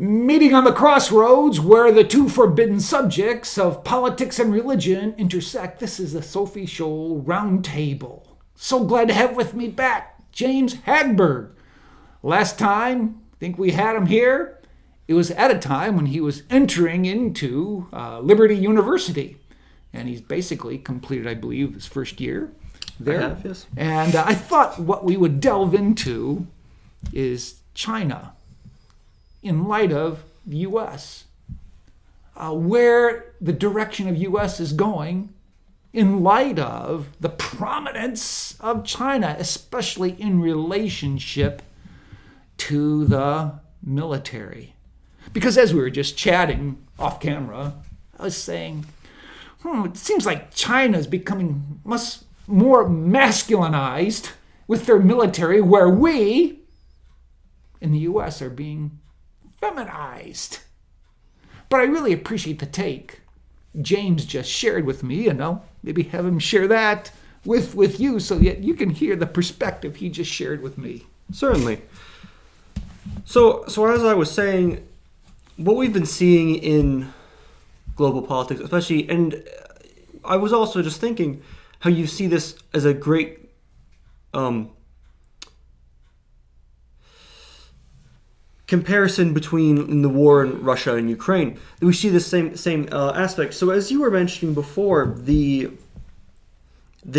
Meeting on the crossroads where the two forbidden subjects of politics and religion intersect. This is the Sophie Scholl Roundtable. So glad to have with me back James Hagberg. Last time, I think we had him here, it was at a time when he was entering into Liberty University. And he's basically completed, I believe, his first year there. I have, yes. And I thought what we would delve into is China in light of the U.S., where the direction of U.S. is going in light of the prominence of China, especially in relationship to the military. Because as we were just chatting off camera, I was saying, it seems like China is becoming much more masculinized with their military, where we in the U.S. are being feminized. But I really appreciate the take James just shared with me, and I'll maybe have him share that with you so that you can hear the perspective he just shared with me. Certainly. So as I was saying, what we've been seeing in global politics, especially, and I was also just thinking how you see this as a great comparison between the war in Russia and Ukraine. We see the same aspect. So as you were mentioning before, the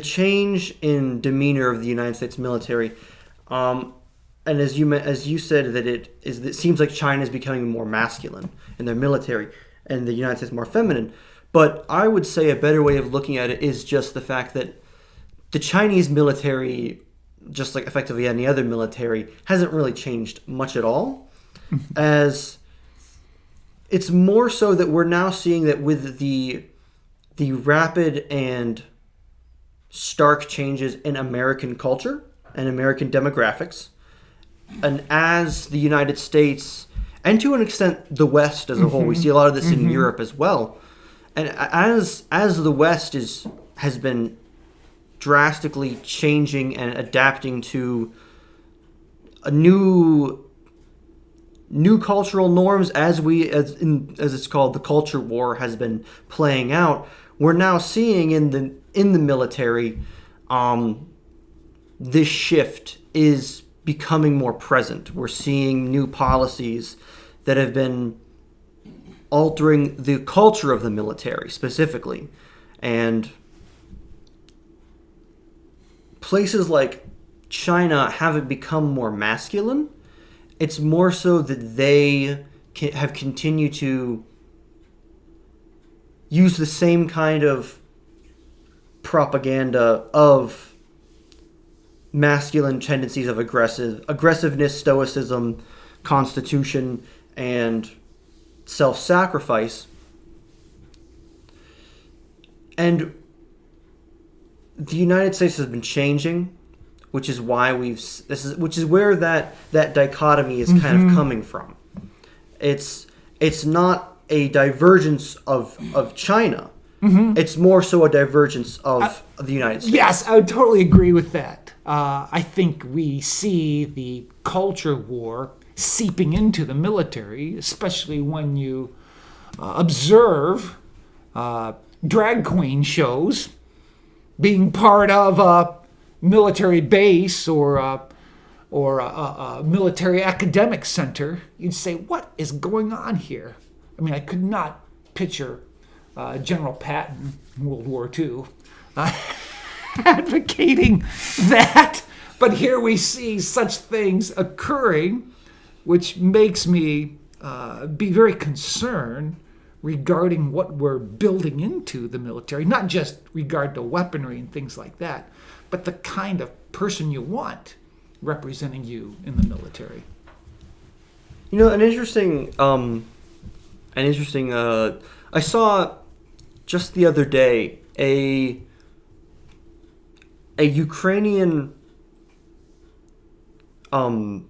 change in demeanor of the United States military, and as you said that it seems like China is becoming more masculine in their military, and the United States more feminine. But I would say a better way of looking at it is just the fact that the Chinese military, just like effectively any other military, hasn't really changed much at all. As it's more so that we're now seeing that with the rapid and stark changes in American culture and American demographics, and as the United States, and to an extent the West as a whole, we see a lot of this in Europe as well, and as the West has been drastically changing and adapting to a new cultural norms as it's called, the culture war has been playing out. We're now seeing in the military, this shift is becoming more present. We're seeing new policies that have been altering the culture of the military specifically, and places like China haven't become more masculine. It's more so that they have continued to use the same kind of propaganda of masculine tendencies of aggressiveness, stoicism, constitution, and self-sacrifice. And the United States has been changing, which is why which is where that dichotomy is kind of coming from. It's not a divergence of China. It's more so a divergence of the United States. Yes, I would totally agree with that. I think we see the culture war seeping into the military, especially when you observe drag queen shows being part of a military base or a military academic center. You'd say, what is going on here? I mean, I could not picture General Patton in World War II advocating that. But here we see such things occurring, which makes me be very concerned regarding what we're building into the military, not just regard to weaponry and things like that, but the kind of person you want representing you in the military. You know, an interesting. I saw just the other day a Ukrainian army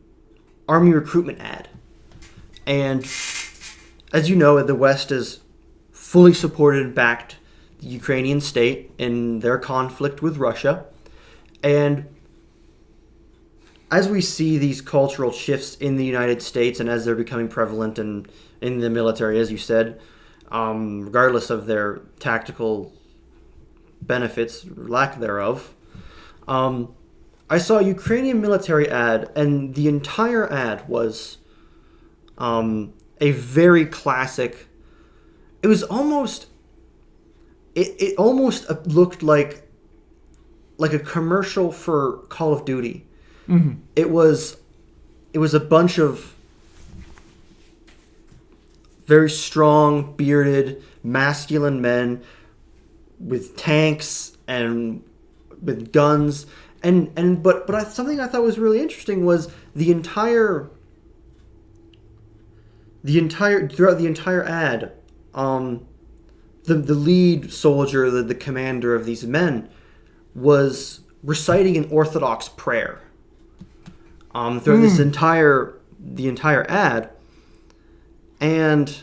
recruitment ad, and as you know, the West has fully supported and backed the Ukrainian state in their conflict with Russia. And as we see these cultural shifts in the United States and as they're becoming prevalent in the military, as you said, regardless of their tactical benefits, or lack thereof, I saw a Ukrainian military ad, and the entire ad was a very classic. It was almost. It almost looked like a commercial for Call of Duty. Mm-hmm. It was a bunch of very strong, bearded, masculine men with tanks and with guns, but something I thought was really interesting was throughout the entire ad, the lead soldier, the commander of these men, was reciting an Orthodox prayer throughout the entire ad. And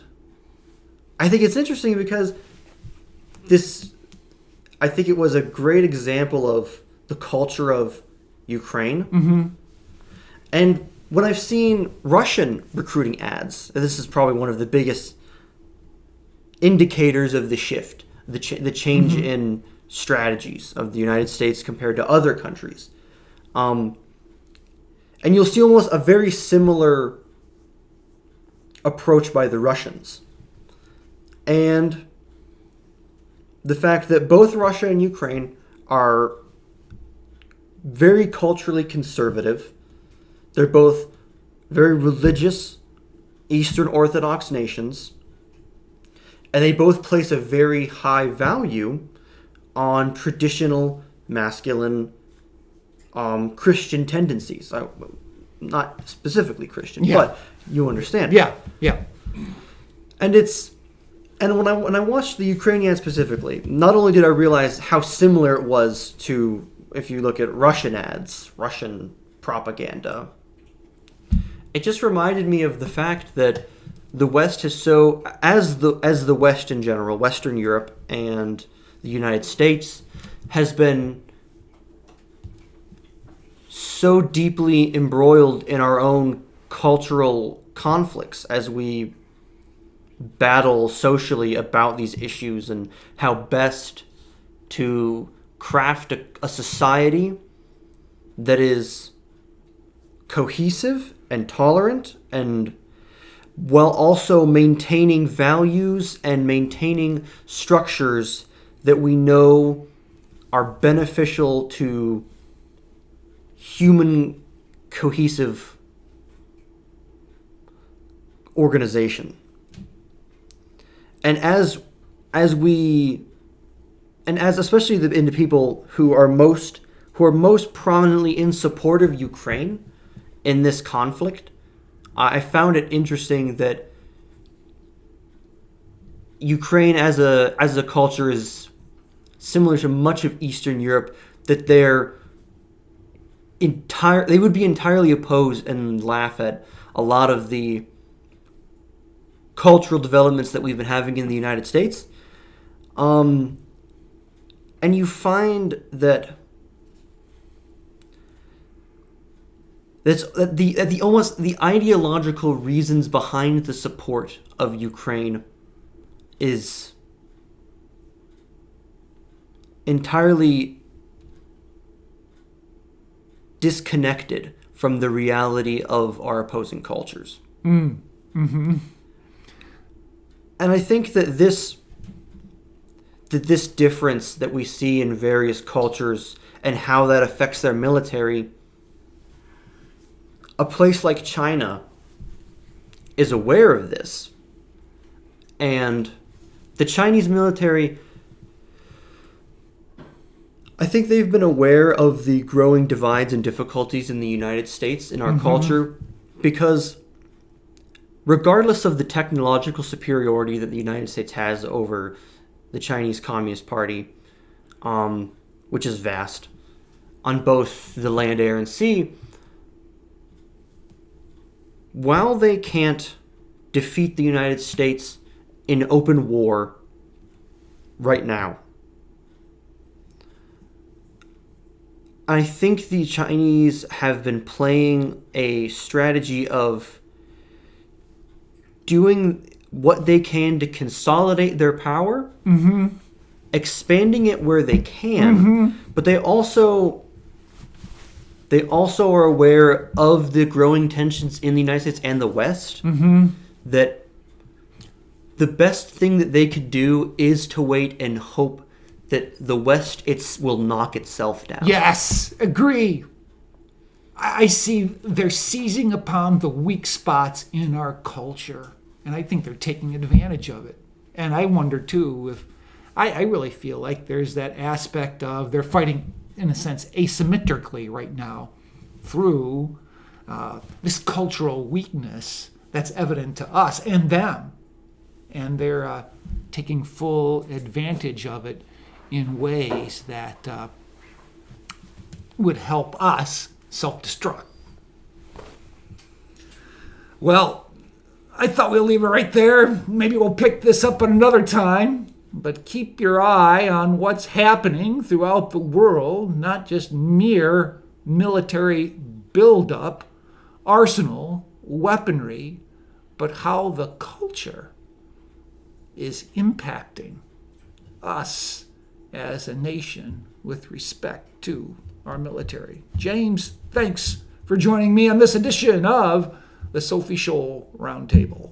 I think it's interesting because I think it was a great example of the culture of Ukraine. Mm-hmm. And when I've seen Russian recruiting ads, and this is probably one of the biggest indicators of the shift, the change Mm-hmm. in strategies of the United States compared to other countries. And you'll see almost a very similar approach by the Russians. And the fact that both Russia and Ukraine are very culturally conservative. They're both very religious Eastern Orthodox nations. And they both place a very high value on traditional masculine Christian tendencies. Not specifically Christian, Yeah. but you understand. Yeah, yeah. And when I watched the Ukrainian specifically, not only did I realize how similar it was to, if you look at Russian ads, Russian propaganda, it just reminded me of the fact that the West has as the West in general, Western Europe and the United States, has been so deeply embroiled in our own cultural conflicts as we battle socially about these issues and how best to craft a society that is cohesive and tolerant, and while also maintaining values and maintaining structures that we know are beneficial to human cohesive organization. And as especially in the people who are most prominently in support of Ukraine in this conflict, I found it interesting that Ukraine as a culture is similar to much of Eastern Europe, that they would be entirely opposed and laugh at a lot of the cultural developments that we've been having in the United States. And you find that the ideological reasons behind the support of Ukraine is entirely disconnected from the reality of our opposing cultures. Mm-hmm. And I think that this difference that we see in various cultures and how that affects their military, a place like China is aware of this. And the Chinese military, I think they've been aware of the growing divides and difficulties in the United States, in our Mm-hmm. culture, because regardless of the technological superiority that the United States has over the Chinese Communist Party, which is vast, on both the land, air, and sea, while they can't defeat the United States in open war right now, I think the Chinese have been playing a strategy of doing what they can to consolidate their power, expanding it where they can, but they also are aware of the growing tensions in the United States and the West, that the best thing that they could do is to wait and hope that the West will knock itself down. Yes, agree. I see they're seizing upon the weak spots in our culture, and I think they're taking advantage of it. And I wonder, too, if I really feel like there's that aspect of they're fighting, in a sense, asymmetrically right now through this cultural weakness that's evident to us and them. And they're taking full advantage of it in ways that would help us self-destruct. Well, I thought we'll leave it right there. Maybe we'll pick this up another time. But keep your eye on what's happening throughout the world, not just mere military buildup, arsenal, weaponry, but how the culture is impacting us as a nation with respect to our military. James, thanks for joining me on this edition of the Sophie Scholl Roundtable.